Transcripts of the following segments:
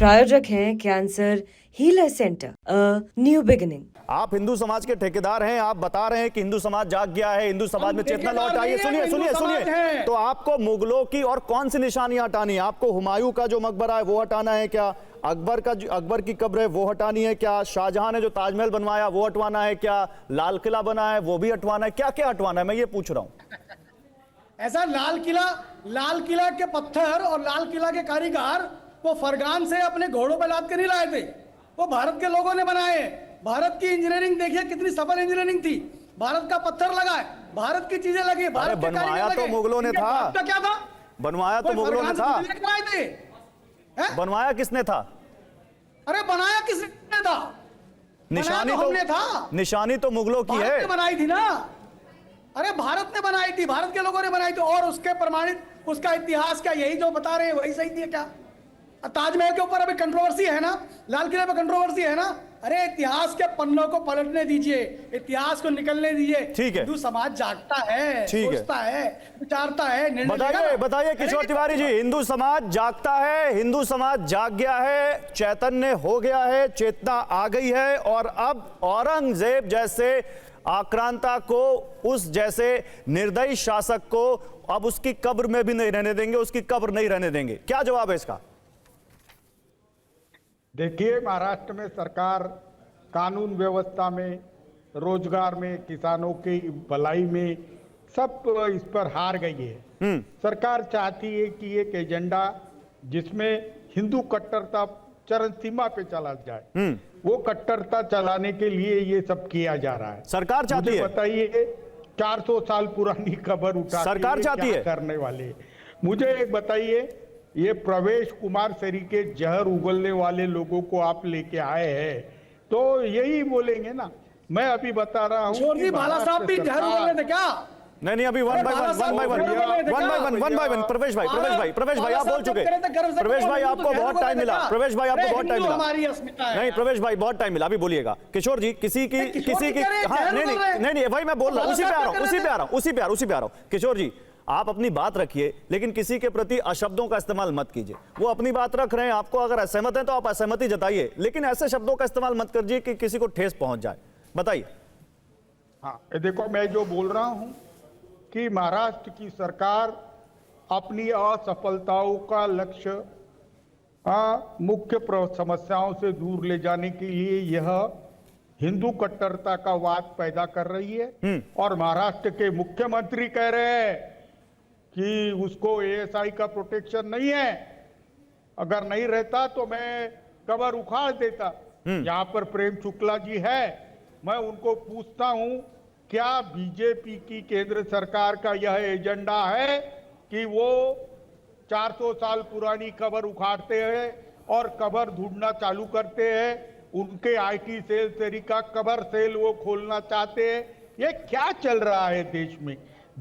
प्रायोजक हैं cancer healer centre, a new beginning. आप हिंदू समाज के ठेकेदार हैं, आप बता रहे हैं कि हिंदू समाज जाग गया है, हिंदू समाज में चेतना लौट आई है। सुनिए सुनिए सुनिए, तो आपको मुगलों की और कौन सी निशानियां हटानी है? आपको हुमायूं का जो मकबरा है वो हटाना है क्या? अकबर की कब्र है वो हटानी है क्या? शाहजहां ने जो ताजमहल बनवाया वो हटवाना है क्या? लाल किला बना है वो भी हटवाना है क्या? क्या हटवाना है, मैं ये पूछ रहा हूं। ऐसा लाल किला के पत्थर और लाल किला के कारीगर वो फरगान से अपने घोड़ों पर लाद कर नहीं लाए थे, वो भारत के लोगों ने बनाए। भारत की इंजीनियरिंग देखिए कितनी सफल इंजीनियरिंग थी। भारत का पत्थर लगा है, भारत की चीजें लगी, भारत के बनवाया तो मुगलों ने था। क्या था? बनवाया तो मुगलों ने था। बनवाया किसने था? अरे बनाया किसने था? निशानी तो मुगलों की है, बनाई थी ना। अरे भारत ने बनाई थी, भारत के लोगों ने बनाई थी। और उसके प्रमाणित उसका इतिहास क्या यही जो बता रहे हैं वही सही थी क्या? ताजमहल के ऊपर अभी कंट्रोवर्सी है ना, लाल किले पे कंट्रोवर्सी है ना। अरे इतिहास के पन्नों को पलटने दीजिए, इतिहास को निकलने दीजिए। ठीक है, हिंदू समाज जागता है, सोचता है, विचारता है। बताइए किशोर तिवारी जी, हिंदू समाज जागता है, हिंदू समाज जाग गया है, चैतन्य हो गया है, चेतना आ गई है और अब औरंगजेब जैसे आक्रांता को, उस जैसे निर्दयी शासक को अब उसकी कब्र में भी नहीं रहने देंगे, उसकी कब्र नहीं रहने देंगे। क्या जवाब है इसका? देखिए, महाराष्ट्र में सरकार कानून व्यवस्था में, रोजगार में, किसानों की भलाई में सब इस पर हार गई है। सरकार चाहती है कि एक एजेंडा जिसमें हिंदू कट्टरता चरम सीमा पे चला जाए, वो कट्टरता चलाने के लिए ये सब किया जा रहा है। सरकार चाहती है, बताइए 400 साल पुरानी खबर उठा सरकार चाहती है करने वाले। मुझे एक बताइए, ये प्रवेश कुमार सरीके जहर उगलने वाले लोगों को आप लेके आए हैं तो यही बोलेंगे ना। मैं अभी बता रहा हूँ भाला साहब भी जहर उगलने थे क्या? नहीं अभी वन बाय वन प्रवेश भाई आप बोल चुके। प्रवेश भाई आपको बहुत टाइम मिला, प्रवेश भाई आपको बहुत टाइम मिला। नहीं प्रवेश भाई बहुत टाइम मिला, अभी बोलिएगा। किशोर जी किसी की हाँ नहीं भाई मैं बोल रहा हूँ, उसी पे आ रहा हूँ। किशोर जी आप अपनी बात रखिए, लेकिन किसी के प्रति अशब्दों का इस्तेमाल मत कीजिए। वो अपनी बात रख रहे हैं, आपको अगर असहमत है तो आप असहमति जताइए, लेकिन ऐसे शब्दों का इस्तेमाल मत कीजिए कि किसी को ठेस पहुंच जाए। बताइए। हाँ देखो, मैं जो बोल रहा हूं कि महाराष्ट्र की सरकार अपनी असफलताओं का लक्ष्य मुख्य समस्याओं से दूर ले जाने के लिए यह हिंदू कट्टरता का वाद पैदा कर रही है। और महाराष्ट्र के मुख्यमंत्री कह रहे हैं कि उसको एएसआई का प्रोटेक्शन नहीं है, अगर नहीं रहता तो मैं कब्र उखाड़ देता। यहाँ पर प्रेम शुक्ला जी है, मैं उनको पूछता हूं क्या बीजेपी की केंद्र सरकार का यह एजेंडा है कि वो 400 साल पुरानी कब्र उखाड़ते हैं और कब्र ढूंढना चालू करते हैं? उनके आईटी सेल तरीका कब्र सेल वो खोलना चाहते हैं। ये क्या चल रहा है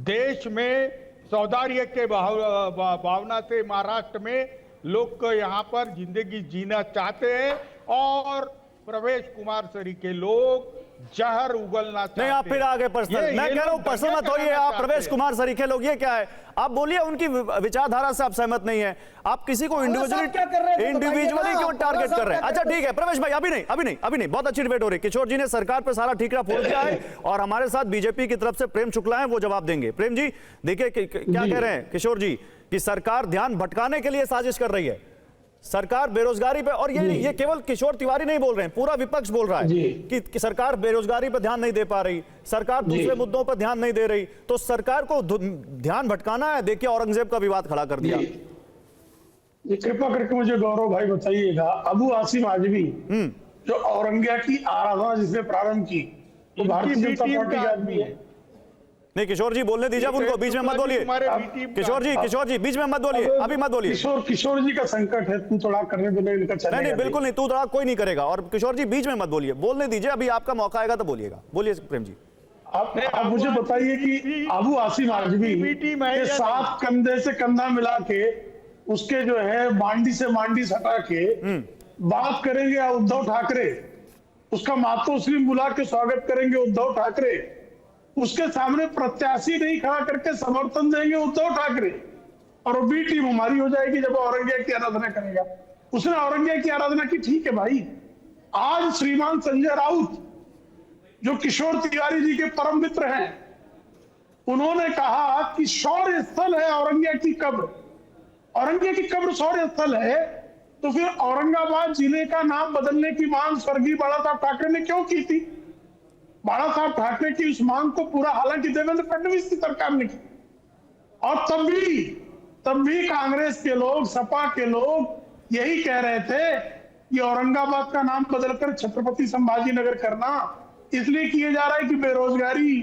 देश में सौदार्य के भावना से महाराष्ट्र में लोग यहाँ पर जिंदगी जीना चाहते हैं और प्रवेश कुमार सरीके लोग जहर उगलना चाहते हैं। नहीं आप फिर आगे पर्सनल, मैं कह रहा हूं पर्सनल मत होइए आप। प्रवेश कुमार सरीखे लोग ये क्या है? आप बोलिए, उनकी विचारधारा से आप सहमत नहीं है, आप किसी को इंडिविजुअली क्यों टारगेट कर रहे हैं? अच्छा ठीक है प्रवेश भाई, अभी नहीं, बहुत अच्छी डिबेट हो रही है। किशोर जी ने सरकार पे सारा ठीकरा फोड़ दिया है और हमारे साथ बीजेपी की तरफ से प्रेम शुक्ला है, वो जवाब देंगे। प्रेम जी देखिए क्या कह रहे हैं किशोर जी कि सरकार ध्यान भटकाने के लिए साजिश कर रही है, सरकार बेरोजगारी पे, और ये केवल किशोर तिवारी नहीं बोल रहे हैं, पूरा विपक्ष बोल रहा है कि सरकार बेरोजगारी पर ध्यान नहीं दे पा रही, सरकार दूसरे मुद्दों पर ध्यान नहीं दे रही, तो सरकार को ध्यान भटकाना है। देखिए औरंगजेब का विवाद खड़ा कर दिया। कृपा करके मुझे गौरव भाई बताइएगा, अबू आसिम आजमी जो औरंगजेब की आराधना जिसने प्रारंभ की, तो भारतीय जनता पार्टी का आदमी है। नहीं किशोर जी बोलने दीजिए उनको, बीच में मत बोलिए। किशोर जी बीच में मत बोलिए, अभी मत बोलिए। किशोर जी का संकट है, तू तड़ाक करने देने इनका चलेगा नहीं बिल्कुल नहीं, तू तड़ाक कोई नहीं करेगा। और किशोर जी बीच में मत बोलिए, बोलने दीजिए, अभी आपका मौका आएगा तो बोलिएगा। बोलिए प्रेम जी। आप मुझे बताइए कि अबू आसिम आजमी के साथ कंधे से कंधा मिला के उसके जो है मांडी से मांडी सटा के बात करेंगे उद्धव ठाकरे, उसका मातोश्री बुला के स्वागत करेंगे उद्धव ठाकरे, उसके सामने प्रत्याशी नहीं खड़ा करके समर्थन देंगे उद्धव ठाकरे, और वो बी टीम हमारी हो जाएगी जब औरंगजेब की आराधना करेगा। उसने औरंगजेब की आराधना की, ठीक है भाई। आज श्रीमान संजय राउत जो किशोर तिवारी जी के परम मित्र हैं, उन्होंने कहा कि शौर्य स्थल है औरंगजेब की कब्र, औरंगजेब की कब्र शौर्य स्थल है, तो फिर औरंगाबाद जिले का नाम बदलने की मांग स्वर्गीय बाला साहब ठाकरे ने क्यों की थी? बाला साहब ठाकरे की उस मांग को पूरा हालांकि देवेंद्र फडणवीस की सरकार ने की, और तब भी कांग्रेस के लोग, सपा के लोग यही कह रहे थे कि औरंगाबाद का नाम बदलकर छत्रपति संभाजी नगर करना इसलिए किए जा रहा है कि बेरोजगारी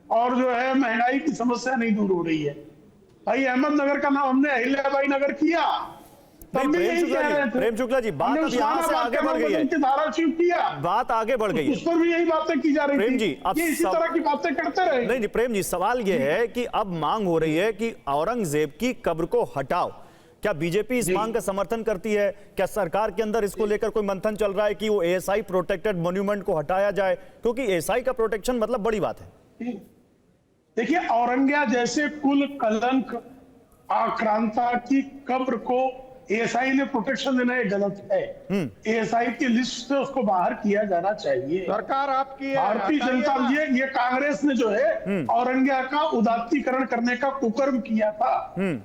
और जो है महंगाई की समस्या नहीं दूर हो रही है। भाई अहमदनगर का नाम हमने अहिल्याबाई नगर किया, तब भी यही कह रहे थे। प्रेम शुक्ला जी, बात अब यहाँ से आगे बढ़ गई है, धाराशिव किया, बात आगे बढ़ गई है, उस पर भी यही बातें की जा रही प्रेम थी। जी, अब ये इसी तरह की बातें करते रहे। नहीं प्रेम जी, सवाल ये है कि अब मांग हो रही है कि औरंगजेब की कब्र को हटाओ। क्या बीजेपी इस मांग का समर्थन करती है? क्या सरकार के अंदर इसको लेकर कोई मंथन चल रहा है कि वो एएसआई प्रोटेक्टेड मॉन्यूमेंट को हटाया जाए? क्योंकि एएसआई का प्रोटेक्शन मतलब बड़ी बात है। देखिए, औरंगजेब जैसे कुल कलंक आक्रांता की कब्र को एएसआई ने प्रोटेक्शन देना ये गलत है। एएसआई की लिस्ट से उसको बाहर किया जाना चाहिए। सरकार आपकी है, भारतीय जनता ये कांग्रेस ने जो है औरंगजेब का उदात्तीकरण करने का कुकर्म किया था,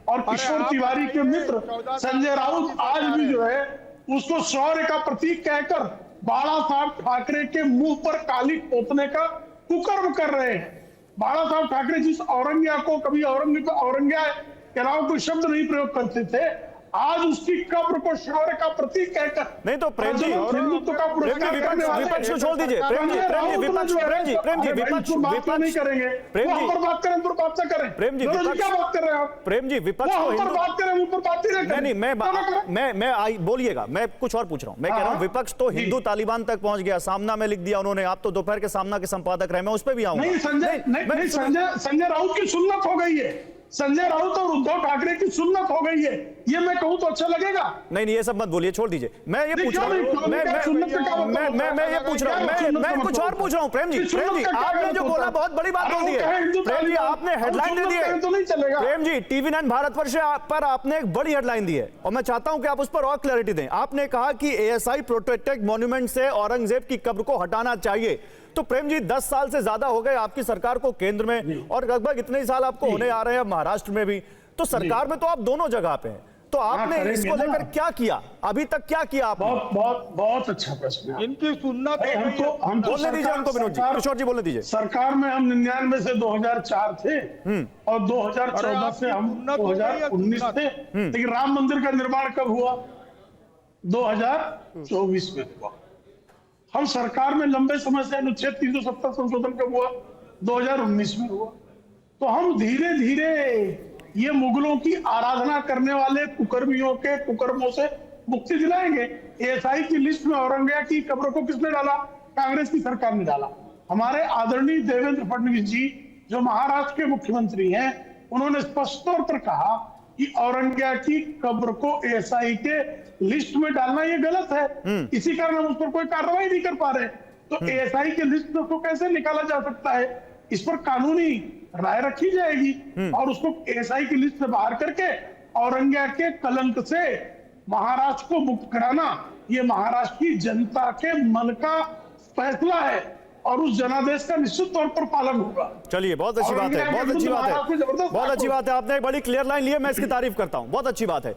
और किशोर तिवारी के मित्र संजय राउत आज भी जो है उसको शौर्य का प्रतीक कहकर बाला साहब ठाकरे के मुंह पर काली पोतने का कुकर्म कर रहे हैं। बाला साहब ठाकरे जिस औरंगजेब को कभी औरंगजेब के अलावा कोई शब्द नहीं प्रयोग करते थे, आज उसकी कब्र को शौर्य का प्रतीक कहकर नहीं तो प्रेम जी, हिंदुत्व का पुरस्कार करने वाले विपक्ष को छोड़ दीजिए। प्रेम जी विपक्ष नहीं करेंगे, प्रेम जी पर बात करें, पर बात ना करें। प्रेम जी क्या बात कर रहे हो आप? प्रेम जी विपक्ष को पर बात करें, मुंह पर बात ही नहीं, मैं बोलिएगा, मैं कुछ और पूछ रहा हूं। मैं कह रहा हूं विपक्ष तो हिंदू तालिबान तक पहुंच गया, सामना में लिख दिया उन्होंने। आप तो दोपहर के सामना के संपादक रहे, मैं उस पर भी आऊंगा। नहीं, संजय राउत की सुन्नत हो गई है, संजय राउत और उद्धव ठाकरे की सुन्नत हो गई है, ये मैं कहूं तो अच्छा लगेगा? नहीं ये सब मत बोलिए, छोड़ दीजिए। मैं ये पूछ रहा हूं, मैं ये पूछ रहा हूं, मैं कुछ और पूछ रहा हूं। प्रेम जी आपने जो बोला बहुत बड़ी बात बोल दी है। प्रेम जी आपने हेडलाइन दे दी है, प्रेम जी TV9 भारतवर्ष पर आपने एक बड़ी हेडलाइन दी है, और मैं चाहता हूं कि आप उस पर और क्लैरिटी दें। आपने कहा कि एएसआई प्रोटेक्टेड मॉन्यूमेंट से औरंगजेब की कब्र को हटाना चाहिए। तो प्रेम जी 10 साल से ज्यादा हो गए आपकी सरकार को केंद्र में, और लगभग इतने ही साल आपको होने आ रहे हैं महाराष्ट्र में भी, तो सरकार में तो आप दोनों जगह पे हैं। तो आपने इसको लेकर क्या किया अभी तक? क्या किया आपने? बहुत अच्छा प्रश्न है। इनकी सुन्नत हम तो बोलने दीजिए उनको, विनोद जी, किशोर जी बोलने दीजिए। सरकार में हम 99 से 2004 थे, और 2014 से हम 2019 थे। लेकिन राम मंदिर का निर्माण कब हुआ? 2024 में हुआ। हम सरकार में लंबे समय से अनुच्छेद 370 संशोधन कब हुआ? 2019 में हुआ। तो हम धीरे धीरे ये मुगलों की आराधना करने वाले कुकर्मियों के कुकर्मों से मुक्ति दिलाएंगे। एएसआई की लिस्ट में औरंगजेब की कब्र को किसने डाला? कांग्रेस की सरकार ने डाला। हमारे आदरणीय देवेंद्र फडणवीस जी जो महाराष्ट्र के मुख्यमंत्री हैं, उन्होंने स्पष्ट तौर पर कहा कि औरंगजेब की कब्र को एएसआई के लिस्ट में डालना ये गलत है। इसी कारण हम उस पर कोई कार्रवाई नहीं कर पा रहे। तो एएसआई के लिस्ट में उसको कैसे निकाला जा सकता है? इस पर कानूनी राय रखी जाएगी, और उसको एएसआई की लिस्ट से बाहर करके औरंगजेब के कलंक से महाराष्ट्र को मुक्त कराना, ये महाराष्ट्र की जनता के मन का फैसला है, और उस जनादेश का निश्चित तौर पर पालन होगा। चलिए, बहुत अच्छी बात है, बहुत अच्छी बात है, बहुत अच्छी बात है। आपने एक बड़ी क्लियर लाइन ली है, मैं इसकी तारीफ करता हूं, बहुत अच्छी बात है।